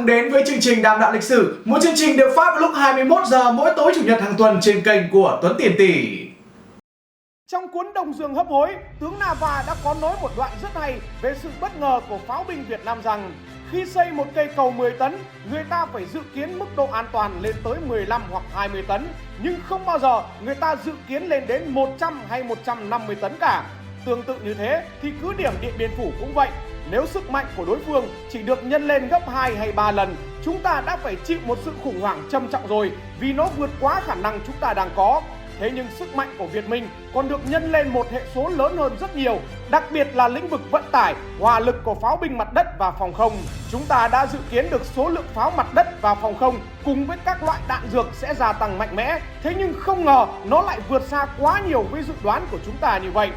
đến với chương trình Đàm đạo lịch sử, một chương trình được phát vào lúc 21 giờ mỗi tối chủ nhật hàng tuần trên kênh của Tuấn Tiền Tỷ. Trong cuốn Đông Dương hấp hối, tướng Nava đã có nói một đoạn rất hay về sự bất ngờ của pháo binh Việt Nam rằng khi xây một cây cầu 10 tấn, người ta phải dự kiến mức độ an toàn lên tới 15 hoặc 20 tấn, nhưng không bao giờ người ta dự kiến lên đến 100 hay 150 tấn cả. Tương tự như thế thì cứ điểm Điện Biên Phủ cũng vậy. Nếu sức mạnh của đối phương chỉ được nhân lên gấp 2 hay 3 lần, chúng ta đã phải chịu một sự khủng hoảng trầm trọng rồi, vì nó vượt quá khả năng chúng ta đang có. Thế nhưng sức mạnh của Việt Minh còn được nhân lên một hệ số lớn hơn rất nhiều, đặc biệt là lĩnh vực vận tải, hỏa lực của pháo binh mặt đất và phòng không. Chúng ta đã dự kiến được số lượng pháo mặt đất và phòng không cùng với các loại đạn dược sẽ gia tăng mạnh mẽ. Thế nhưng không ngờ nó lại vượt xa quá nhiều với dự đoán của chúng ta như vậy.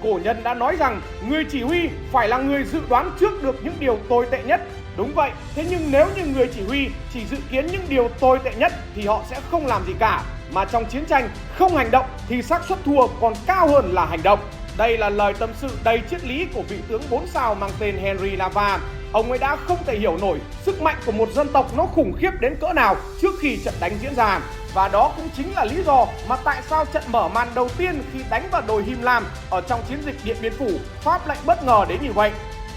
Cổ nhân đã nói rằng người chỉ huy phải là người dự đoán trước được những điều tồi tệ nhất. Đúng vậy, thế nhưng nếu như người chỉ huy chỉ dự kiến những điều tồi tệ nhất thì họ sẽ không làm gì cả. Mà trong chiến tranh không hành động thì xác suất thua còn cao hơn là hành động. Đây là lời tâm sự đầy triết lý của vị tướng 4 sao mang tên Henry Nava. Ông ấy đã không thể hiểu nổi sức mạnh của một dân tộc nó khủng khiếp đến cỡ nào trước khi trận đánh diễn ra. Và đó cũng chính là lý do mà tại sao trận mở màn đầu tiên khi đánh vào đồi Him Lam ở trong chiến dịch Điện Biên Phủ, Pháp lại bất ngờ đến như vậy.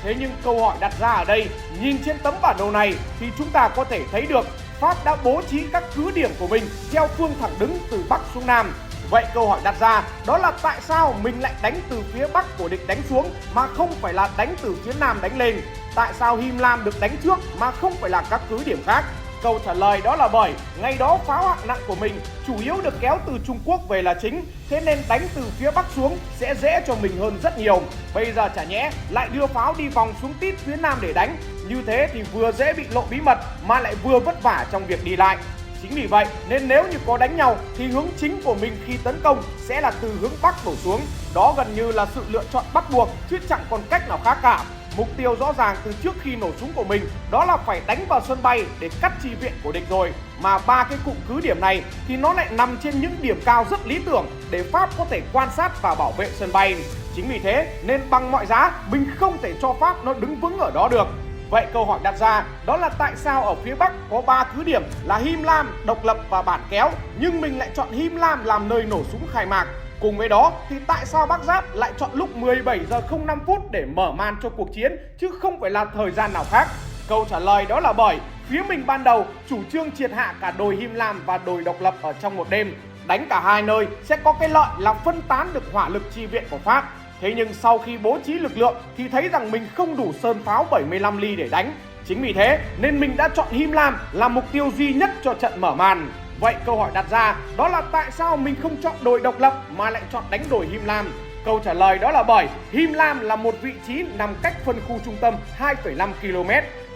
Thế nhưng câu hỏi đặt ra ở đây, nhìn trên tấm bản đồ này thì chúng ta có thể thấy được Pháp đã bố trí các cứ điểm của mình theo phương thẳng đứng từ Bắc xuống Nam. Vậy câu hỏi đặt ra đó là tại sao mình lại đánh từ phía Bắc của địch đánh xuống mà không phải là đánh từ phía Nam đánh lên? Tại sao Him Lam được đánh trước mà không phải là các cứ điểm khác? Câu trả lời đó là bởi ngày đó pháo hạng nặng của mình chủ yếu được kéo từ Trung Quốc về là chính, thế nên đánh từ phía Bắc xuống sẽ dễ cho mình hơn rất nhiều. Bây giờ chả nhẽ lại đưa pháo đi vòng xuống tít phía Nam để đánh, như thế thì vừa dễ bị lộ bí mật mà lại vừa vất vả trong việc đi lại. Chính vì vậy nên nếu như có đánh nhau thì hướng chính của mình khi tấn công sẽ là từ hướng Bắc đổ xuống. Đó gần như là sự lựa chọn bắt buộc chứ chẳng còn cách nào khác cả. Mục tiêu rõ ràng từ trước khi nổ súng của mình đó là phải đánh vào sân bay để cắt chi viện của địch rồi. Mà ba cái cụm cứ điểm này thì nó lại nằm trên những điểm cao rất lý tưởng để Pháp có thể quan sát và bảo vệ sân bay. Chính vì thế nên bằng mọi giá mình không thể cho Pháp nó đứng vững ở đó được. Vậy câu hỏi đặt ra đó là tại sao ở phía Bắc có 3 cứ điểm là Him Lam, Độc Lập và Bản Kéo, nhưng mình lại chọn Him Lam làm nơi nổ súng khai mạc? Cùng với đó thì tại sao Bác Giáp lại chọn lúc 17 giờ 05 phút để mở màn cho cuộc chiến chứ không phải là thời gian nào khác? Câu trả lời đó là bởi phía mình ban đầu chủ trương triệt hạ cả đồi Him Lam và đồi Độc Lập ở trong một đêm. Đánh cả hai nơi sẽ có cái lợi là phân tán được hỏa lực chi viện của Pháp. Thế nhưng sau khi bố trí lực lượng thì thấy rằng mình không đủ sơn pháo 75 ly để đánh. Chính vì thế nên mình đã chọn Him Lam là mục tiêu duy nhất cho trận mở màn. Vậy câu hỏi đặt ra đó là tại sao mình không chọn đồi Độc Lập mà lại chọn đánh đồi Him Lam? Câu trả lời đó là bởi Him Lam là một vị trí nằm cách phân khu trung tâm 2,5 km.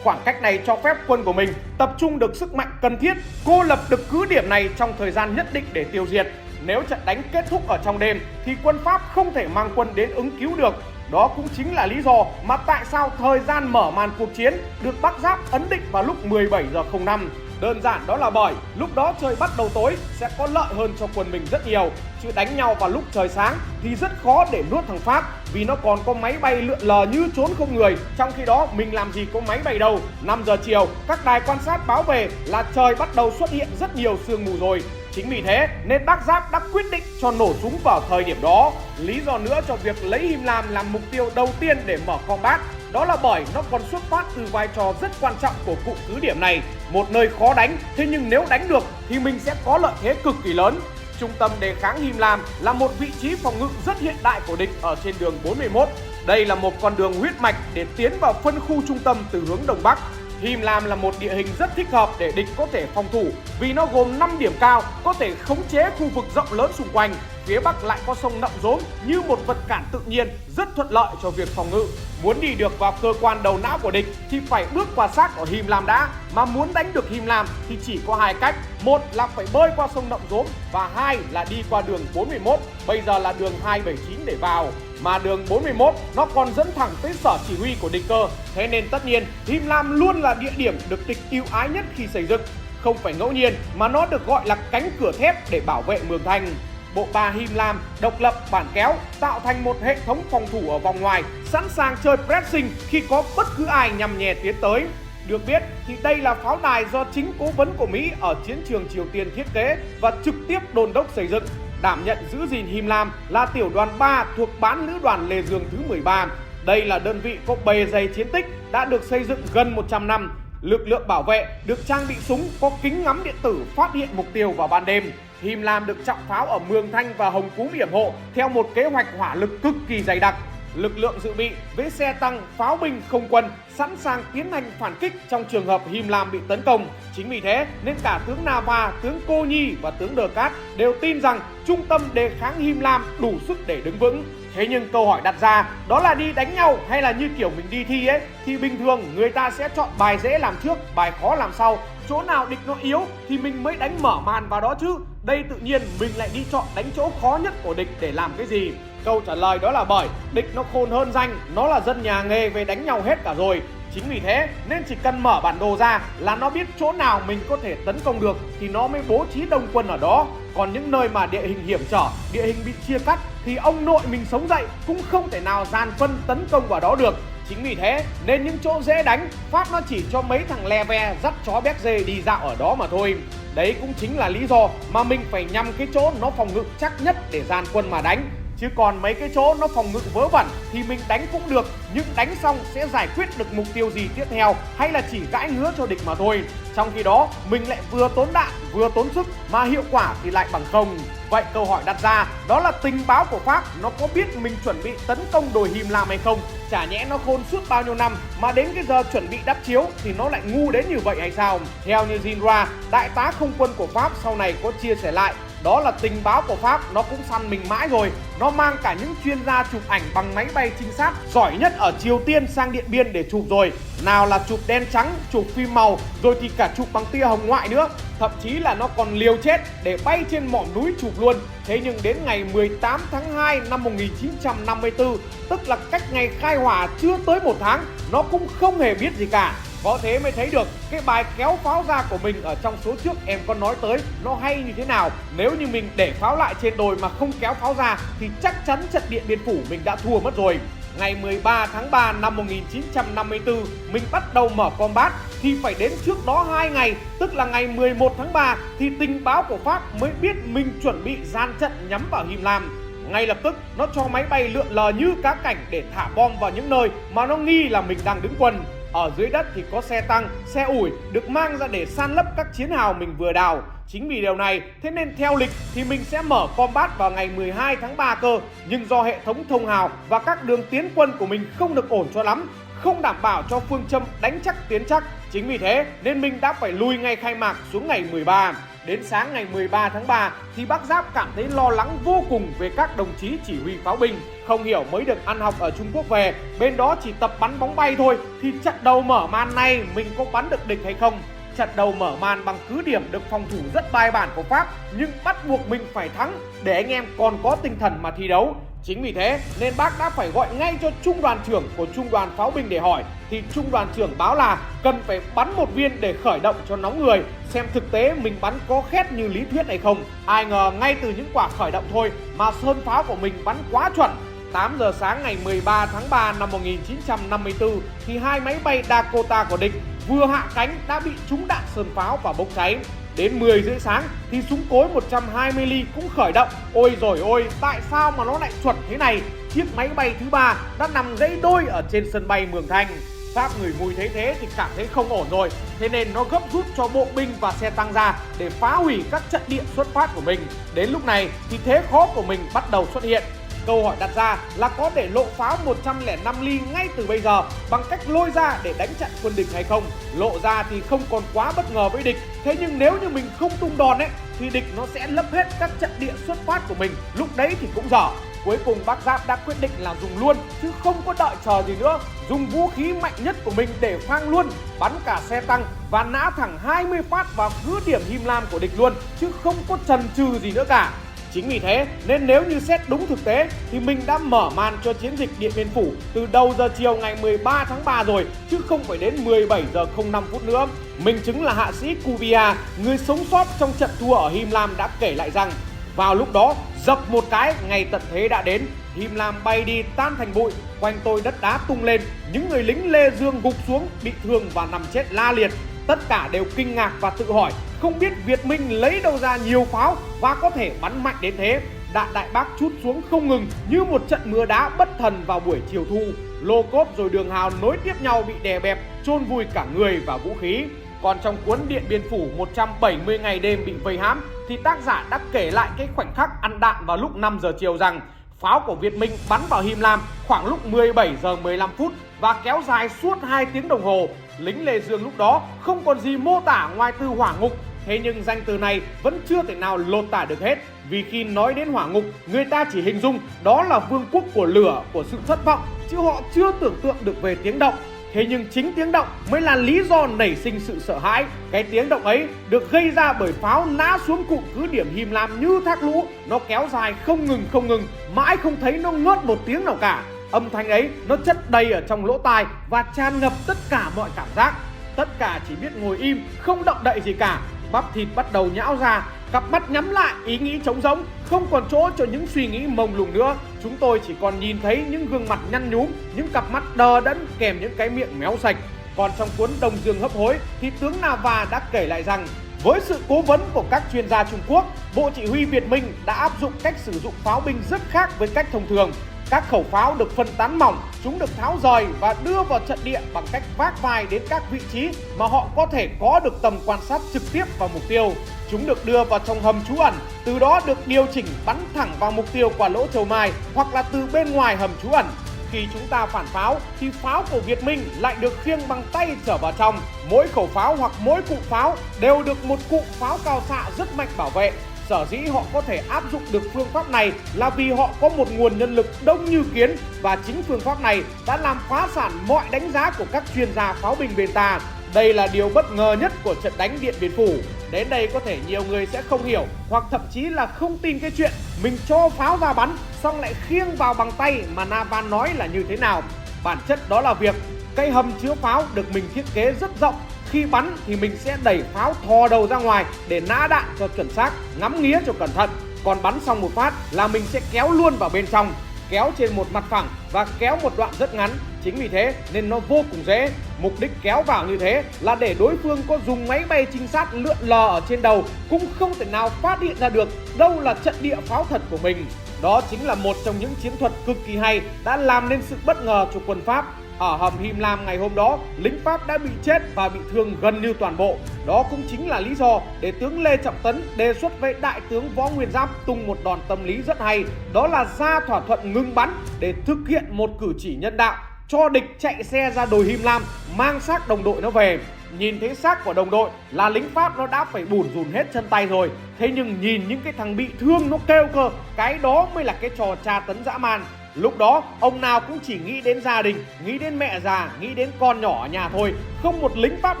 Khoảng cách này cho phép quân của mình tập trung được sức mạnh cần thiết, cô lập được cứ điểm này trong thời gian nhất định để tiêu diệt. Nếu trận đánh kết thúc ở trong đêm thì quân Pháp không thể mang quân đến ứng cứu được. Đó cũng chính là lý do mà tại sao thời gian mở màn cuộc chiến được Bác Giáp ấn định vào lúc 17 giờ 05. Đơn giản đó là bởi lúc đó trời bắt đầu tối sẽ có lợi hơn cho quân mình rất nhiều. Chứ đánh nhau vào lúc trời sáng thì rất khó để nuốt thằng Pháp, vì nó còn có máy bay lượn lờ như trốn không người. Trong khi đó mình làm gì có máy bay đâu. 5 giờ chiều các đài quan sát báo về là trời bắt đầu xuất hiện rất nhiều sương mù rồi. Chính vì thế nên Bác Giáp đã quyết định cho nổ súng vào thời điểm đó. Lý do nữa cho việc lấy Him Lam làm mục tiêu đầu tiên để mở combat đó là bởi nó còn xuất phát từ vai trò rất quan trọng của cụm cứ điểm này. Một nơi khó đánh, thế nhưng nếu đánh được thì mình sẽ có lợi thế cực kỳ lớn. Trung tâm đề kháng Him Lam là một vị trí phòng ngự rất hiện đại của địch ở trên đường 41. Đây là một con đường huyết mạch để tiến vào phân khu trung tâm từ hướng Đông Bắc. Him Lam là một địa hình rất thích hợp để địch có thể phòng thủ vì nó gồm 5 điểm cao có thể khống chế khu vực rộng lớn xung quanh. Phía Bắc lại có sông Nậm Rốm như một vật cản tự nhiên rất thuận lợi cho việc phòng ngự. Muốn đi được vào cơ quan đầu não của địch thì phải bước qua xác ở Him Lam đã. Mà muốn đánh được Him Lam thì chỉ có hai cách. Một là phải bơi qua sông Nậm Rốm và hai là đi qua đường 41, bây giờ là đường 279 để vào. Mà đường 41 nó còn dẫn thẳng tới sở chỉ huy của địch cơ. Thế nên tất nhiên Him Lam luôn là địa điểm được địch ưu ái nhất khi xây dựng. Không phải ngẫu nhiên mà nó được gọi là cánh cửa thép để bảo vệ Mường Thanh. Bộ ba Him Lam, Độc Lập, Bản Kéo tạo thành một hệ thống phòng thủ ở vòng ngoài, sẵn sàng chơi pressing khi có bất cứ ai nhằm nhè tiến tới. Được biết thì đây là pháo đài do chính cố vấn của Mỹ ở chiến trường Triều Tiên thiết kế và trực tiếp đôn đốc xây dựng. Đảm nhận giữ gìn Him Lam là tiểu đoàn 3 thuộc bán lữ đoàn Lê Dương thứ 13. Đây là đơn vị có bề dày chiến tích, đã được xây dựng gần 100 năm. Lực lượng bảo vệ được trang bị súng có kính ngắm điện tử phát hiện mục tiêu vào ban đêm. Him Lam được trọng pháo ở Mường Thanh và Hồng Cúm yểm hộ theo một kế hoạch hỏa lực cực kỳ dày đặc. Lực lượng dự bị với xe tăng, pháo binh không quân sẵn sàng tiến hành phản kích trong trường hợp Him Lam bị tấn công. Chính vì thế nên cả tướng Nava, tướng Cô Nhi và tướng Đờ Cát đều tin rằng trung tâm đề kháng Him Lam đủ sức để đứng vững. Thế nhưng câu hỏi đặt ra đó là đi đánh nhau hay là như kiểu mình đi thi ấy, thì bình thường người ta sẽ chọn bài dễ làm trước, bài khó làm sau. Chỗ nào địch nó yếu thì mình mới đánh mở màn vào đó chứ. Đây tự nhiên mình lại đi chọn đánh chỗ khó nhất của địch để làm cái gì? Câu trả lời đó là bởi địch nó khôn hơn danh, nó là dân nhà nghề về đánh nhau hết cả rồi. Chính vì thế nên chỉ cần mở bản đồ ra là nó biết chỗ nào mình có thể tấn công được thì nó mới bố trí đông quân ở đó. Còn những nơi mà địa hình hiểm trở, địa hình bị chia cắt thì ông nội mình sống dậy cũng không thể nào dàn quân tấn công vào đó được. Chính vì thế nên những chỗ dễ đánh, Pháp nó chỉ cho mấy thằng le ve dắt chó béc dê đi dạo ở đó mà thôi. Đấy cũng chính là lý do mà mình phải nhắm cái chỗ nó phòng ngự chắc nhất để dàn quân mà đánh. Chứ còn mấy cái chỗ nó phòng ngự vớ vẩn thì mình đánh cũng được, nhưng đánh xong sẽ giải quyết được mục tiêu gì tiếp theo hay là chỉ gãi ngứa cho địch mà thôi. Trong khi đó mình lại vừa tốn đạn vừa tốn sức mà hiệu quả thì lại bằng không. Vậy câu hỏi đặt ra đó là tình báo của Pháp nó có biết mình chuẩn bị tấn công đồi Him Lam hay không? Chả nhẽ nó khôn suốt bao nhiêu năm mà đến cái giờ chuẩn bị đắp chiếu thì nó lại ngu đến như vậy hay sao? Theo như Jinra, đại tá không quân của Pháp sau này có chia sẻ lại, đó là tình báo của Pháp nó cũng săn mình mãi rồi. Nó mang cả những chuyên gia chụp ảnh bằng máy bay trinh sát giỏi nhất ở Triều Tiên sang Điện Biên để chụp rồi. Nào là chụp đen trắng, chụp phim màu, rồi thì cả chụp bằng tia hồng ngoại nữa. Thậm chí là nó còn liều chết để bay trên mỏm núi chụp luôn. Thế nhưng đến ngày 18 tháng 2 năm 1954, tức là cách ngày khai hỏa chưa tới 1 tháng, nó cũng không hề biết gì cả. Có thế mới thấy được cái bài kéo pháo ra của mình ở trong số trước em có nói tới nó hay như thế nào. Nếu như mình để pháo lại trên đồi mà không kéo pháo ra thì chắc chắn trận Điện Biên Phủ mình đã thua mất rồi. Ngày 13 tháng 3 năm 1954 mình bắt đầu mở combat thì phải đến trước đó 2 ngày, tức là ngày 11 tháng 3 thì tình báo của Pháp mới biết mình chuẩn bị gian trận nhắm vào Him Lam. Ngay lập tức nó cho máy bay lượn lờ như cá cảnh để thả bom vào những nơi mà nó nghi là mình đang đứng quân. Ở dưới đất thì có xe tăng, xe ủi được mang ra để san lấp các chiến hào mình vừa đào. Chính vì điều này, thế nên theo lịch thì mình sẽ mở combat vào ngày 12 tháng 3 cơ. Nhưng do hệ thống thông hào và các đường tiến quân của mình không được ổn cho lắm, không đảm bảo cho phương châm đánh chắc tiến chắc. Chính vì thế nên mình đã phải lùi ngày khai mạc xuống ngày 13. Đến sáng ngày 13 tháng 3 thì bác Giáp cảm thấy lo lắng vô cùng về các đồng chí chỉ huy pháo binh. Không hiểu mới được ăn học ở Trung Quốc về, bên đó chỉ tập bắn bóng bay thôi, thì trận đầu mở màn này mình có bắn được địch hay không? Trận đầu mở màn bằng cứ điểm được phòng thủ rất bài bản của Pháp, nhưng bắt buộc mình phải thắng để anh em còn có tinh thần mà thi đấu. Chính vì thế nên bác đã phải gọi ngay cho trung đoàn trưởng của trung đoàn pháo binh để hỏi, thì trung đoàn trưởng báo là cần phải bắn một viên để khởi động cho nóng người, xem thực tế mình bắn có khét như lý thuyết hay không. Ai ngờ ngay từ những quả khởi động thôi mà sơn pháo của mình bắn quá chuẩn. 8 giờ sáng ngày 13 tháng 3 năm 1954 thì 2 máy bay Dakota của địch vừa hạ cánh đã bị trúng đạn sơn pháo và bốc cháy. Đến 10 rưỡi sáng thì súng cối 120 ly cũng khởi động. Ôi rồi ôi, tại sao mà nó lại chuẩn thế này? Chiếc máy bay thứ 3 đã nằm gãy đôi ở trên sân bay Mường Thanh. Pháp người Mùi thấy thế thì cảm thấy không ổn rồi, thế nên nó gấp rút cho bộ binh và xe tăng ra để phá hủy các trận địa xuất phát của mình. Đến lúc này thì thế khó của mình bắt đầu xuất hiện. Câu hỏi đặt ra là có để lộ pháo 105 ly ngay từ bây giờ bằng cách lôi ra để đánh chặn quân địch hay không? Lộ ra thì không còn quá bất ngờ với địch, thế nhưng nếu như mình không tung đòn ấy thì địch nó sẽ lấp hết các trận địa xuất phát của mình, lúc đấy thì cũng dở. Cuối cùng bác Giáp đã quyết định là dùng luôn chứ không có đợi chờ gì nữa, dùng vũ khí mạnh nhất của mình để phang luôn, bắn cả xe tăng và nã thẳng 20 phát vào cứ điểm Him Lam của địch luôn, chứ không có chần chừ gì nữa cả. Chính vì thế nên nếu như xét đúng thực tế thì mình đã mở màn cho chiến dịch Điện Biên Phủ từ đầu giờ chiều ngày 13 tháng 3 rồi, chứ không phải đến 17 giờ 05 phút nữa. Minh chứng là hạ sĩ Cuvia, người sống sót trong trận thua ở Him Lam đã kể lại rằng Vào lúc đó, dập một cái, ngày tận thế đã đến. Him Lam bay đi tan thành bụi, quanh tôi đất đá tung lên, những người lính Lê Dương gục xuống, bị thương và nằm chết la liệt. Tất cả đều kinh ngạc và tự hỏi, không biết Việt Minh lấy đâu ra nhiều pháo và có thể bắn mạnh đến thế. Đạn Đại Bác trút xuống không ngừng như một trận mưa đá bất thần vào buổi chiều thu. Lô cốt rồi đường hào nối tiếp nhau bị đè bẹp, chôn vùi cả người và vũ khí. Còn trong cuốn Điện Biên Phủ 170 ngày đêm bị vây hãm thì tác giả đã kể lại cái khoảnh khắc ăn đạn vào lúc 5 giờ chiều rằng pháo của Việt Minh bắn vào Him Lam khoảng lúc 17 giờ 15 phút và kéo dài suốt 2 tiếng đồng hồ. Lính Lê Dương lúc đó không còn gì mô tả ngoài từ hỏa ngục. Thế nhưng danh từ này vẫn chưa thể nào lột tả được hết, vì khi nói đến hỏa ngục, người ta chỉ hình dung đó là vương quốc của lửa, của sự thất vọng, chứ họ chưa tưởng tượng được về tiếng động. Thế nhưng chính tiếng động mới là lý do nảy sinh sự sợ hãi. Cái tiếng động ấy được gây ra bởi pháo nã xuống cụm cứ điểm Him Lam như thác lũ. Nó kéo dài không ngừng, mãi không thấy nó ngớt một tiếng nào cả. Âm thanh ấy nó chất đầy ở trong lỗ tai và tràn ngập tất cả mọi cảm giác. Tất cả chỉ biết ngồi im, không động đậy gì cả. Bắp thịt bắt đầu nhão ra, cặp mắt nhắm lại, ý nghĩ trống rỗng, không còn chỗ cho những suy nghĩ mông lung nữa. Chúng tôi chỉ còn nhìn thấy những gương mặt nhăn nhúm, những cặp mắt đờ đẫn kèm những cái miệng méo sạch. Còn trong cuốn Đông Dương Hấp Hối thì tướng Nava đã kể lại rằng với sự cố vấn của các chuyên gia Trung Quốc, Bộ Chỉ huy Việt Minh đã áp dụng cách sử dụng pháo binh rất khác với cách thông thường. Các khẩu pháo được phân tán mỏng, chúng được tháo rời và đưa vào trận địa bằng cách vác vai đến các vị trí mà họ có thể có được tầm quan sát trực tiếp vào mục tiêu. Chúng được đưa vào trong hầm trú ẩn, từ đó được điều chỉnh bắn thẳng vào mục tiêu qua lỗ chầu mai hoặc là từ bên ngoài hầm trú ẩn. Khi chúng ta phản pháo thì pháo của Việt Minh lại được khiêng bằng tay trở vào trong. Mỗi khẩu pháo hoặc mỗi cụm pháo đều được một cụm pháo cao xạ rất mạnh bảo vệ. Sở dĩ họ có thể áp dụng được phương pháp này là vì họ có một nguồn nhân lực đông như kiến, và chính phương pháp này đã làm phá sản mọi đánh giá của các chuyên gia pháo binh bên ta. Đây là điều bất ngờ nhất của trận đánh Điện Biên Phủ. Đến đây có thể nhiều người sẽ không hiểu hoặc thậm chí là không tin cái chuyện mình cho pháo ra bắn xong lại khiêng vào bằng tay mà Nava nói là như thế nào. Bản chất đó là việc cái hầm chứa pháo được mình thiết kế rất rộng. Khi bắn thì mình sẽ đẩy pháo thò đầu ra ngoài để nã đạn cho chuẩn xác, ngắm nghía cho cẩn thận. Còn bắn xong một phát là mình sẽ kéo luôn vào bên trong, kéo trên một mặt phẳng và kéo một đoạn rất ngắn. Chính vì thế nên nó vô cùng dễ. Mục đích kéo vào như thế là để đối phương có dùng máy bay trinh sát lượn lờ ở trên đầu cũng không thể nào phát hiện ra được đâu là trận địa pháo thật của mình. Đó chính là một trong những chiến thuật cực kỳ hay đã làm nên sự bất ngờ cho quân Pháp. Ở hầm Him Lam ngày hôm đó, lính Pháp đã bị chết và bị thương gần như toàn bộ. Đó cũng chính là lý do để tướng Lê Trọng Tấn đề xuất với đại tướng Võ Nguyên Giáp tung một đòn tâm lý rất hay. Đó là ra thỏa thuận ngừng bắn để thực hiện một cử chỉ nhân đạo, cho địch chạy xe ra đồi Him Lam mang xác đồng đội nó về. Nhìn thấy xác của đồng đội là lính Pháp nó đã phải bủn rủn hết chân tay rồi. Thế nhưng nhìn những cái thằng bị thương nó kêu cơ, cái đó mới là cái trò tra tấn dã man. Lúc đó ông nào cũng chỉ nghĩ đến gia đình, nghĩ đến mẹ già, nghĩ đến con nhỏ ở nhà thôi. Không một lính Pháp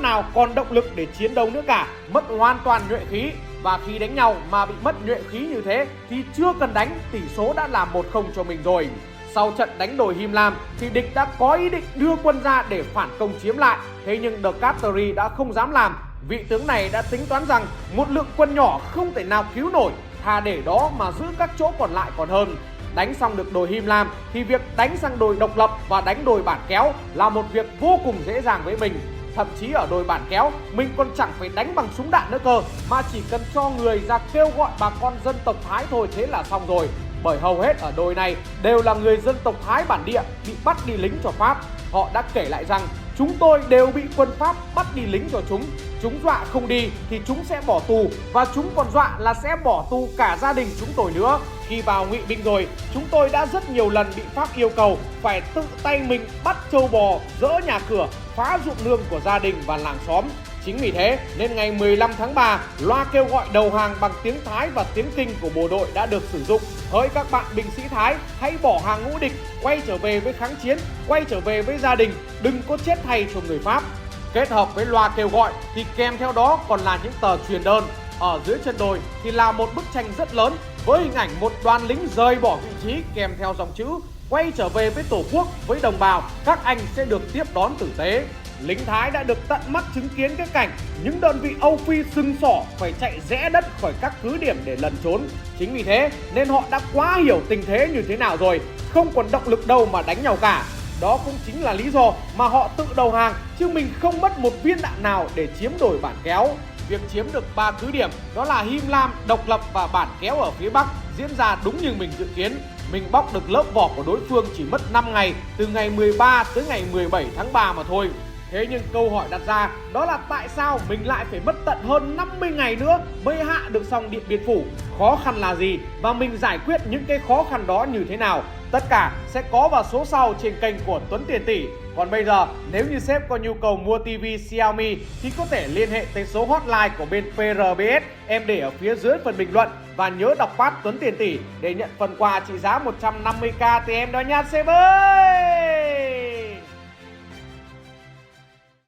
nào còn động lực để chiến đấu nữa cả, mất hoàn toàn nhuệ khí. Và khi đánh nhau mà bị mất nhuệ khí như thế thì chưa cần đánh, tỷ số đã là 1-0 cho mình rồi. Sau trận đánh đồi Him Lam thì địch đã có ý định đưa quân ra để phản công chiếm lại. Thế nhưng De Cateri đã không dám làm. Vị tướng này đã tính toán rằng một lượng quân nhỏ không thể nào cứu nổi, thà để đó mà giữ các chỗ còn lại còn hơn. Đánh xong được đồi Him Lam thì việc đánh sang đồi Độc Lập và đánh đồi Bản Kéo là một việc vô cùng dễ dàng với mình. Thậm chí ở đồi Bản Kéo mình còn chẳng phải đánh bằng súng đạn nữa cơ, mà chỉ cần cho người ra kêu gọi bà con dân tộc Thái thôi thế là xong rồi. Bởi hầu hết ở đồi này đều là người dân tộc Thái bản địa bị bắt đi lính cho Pháp. Họ đã kể lại rằng chúng tôi đều bị quân Pháp bắt đi lính cho chúng. Chúng dọa không đi thì chúng sẽ bỏ tù, và chúng còn dọa là sẽ bỏ tù cả gia đình chúng tôi nữa. Khi vào Ngụy Binh rồi, chúng tôi đã rất nhiều lần bị Pháp yêu cầu phải tự tay mình bắt trâu bò, dỡ nhà cửa, phá ruộng nương của gia đình và làng xóm. Chính vì thế nên ngày 15 tháng 3, loa kêu gọi đầu hàng bằng tiếng Thái và tiếng Kinh của bộ đội đã được sử dụng. Hỡi các bạn binh sĩ Thái, hãy bỏ hàng ngũ địch, quay trở về với kháng chiến, quay trở về với gia đình, đừng có chết thay cho người Pháp. Kết hợp với loa kêu gọi thì kèm theo đó còn là những tờ truyền đơn. Ở dưới chân đồi thì là một bức tranh rất lớn với hình ảnh một đoàn lính rời bỏ vị trí kèm theo dòng chữ: quay trở về với Tổ quốc, với đồng bào, các anh sẽ được tiếp đón tử tế. lính Thái đã được tận mắt chứng kiến cái cảnh những đơn vị Âu Phi sừng sỏ phải chạy rẽ đất khỏi các cứ điểm để lẩn trốn. Chính vì thế nên họ đã quá hiểu tình thế như thế nào rồi, không còn động lực đâu mà đánh nhau cả. Đó cũng chính là lý do mà họ tự đầu hàng, chứ mình không mất một viên đạn nào để chiếm đổi Bản Kéo. Việc chiếm được 3 cứ điểm đó là Him Lam, Độc Lập và Bản Kéo ở phía Bắc diễn ra đúng như mình dự kiến. Mình bóc được lớp vỏ của đối phương chỉ mất 5 ngày, từ ngày 13 tới ngày 17 tháng 3 mà thôi. Thế nhưng câu hỏi đặt ra đó là tại sao mình lại phải mất tận hơn 50 ngày nữa mới hạ được xong Điện Biên Phủ? Khó khăn là gì và mình giải quyết những cái khó khăn đó như thế nào? Tất cả sẽ có vào số sau trên kênh của Tuấn Tiền Tỷ. Còn bây giờ, nếu như sếp có nhu cầu mua TV Xiaomi thì có thể liên hệ tới số hotline của bên PRBS em để ở phía dưới phần bình luận. Và nhớ đọc phát Tuấn Tiền Tỷ để nhận phần quà trị giá 150k từ em đó nha sếp ơi!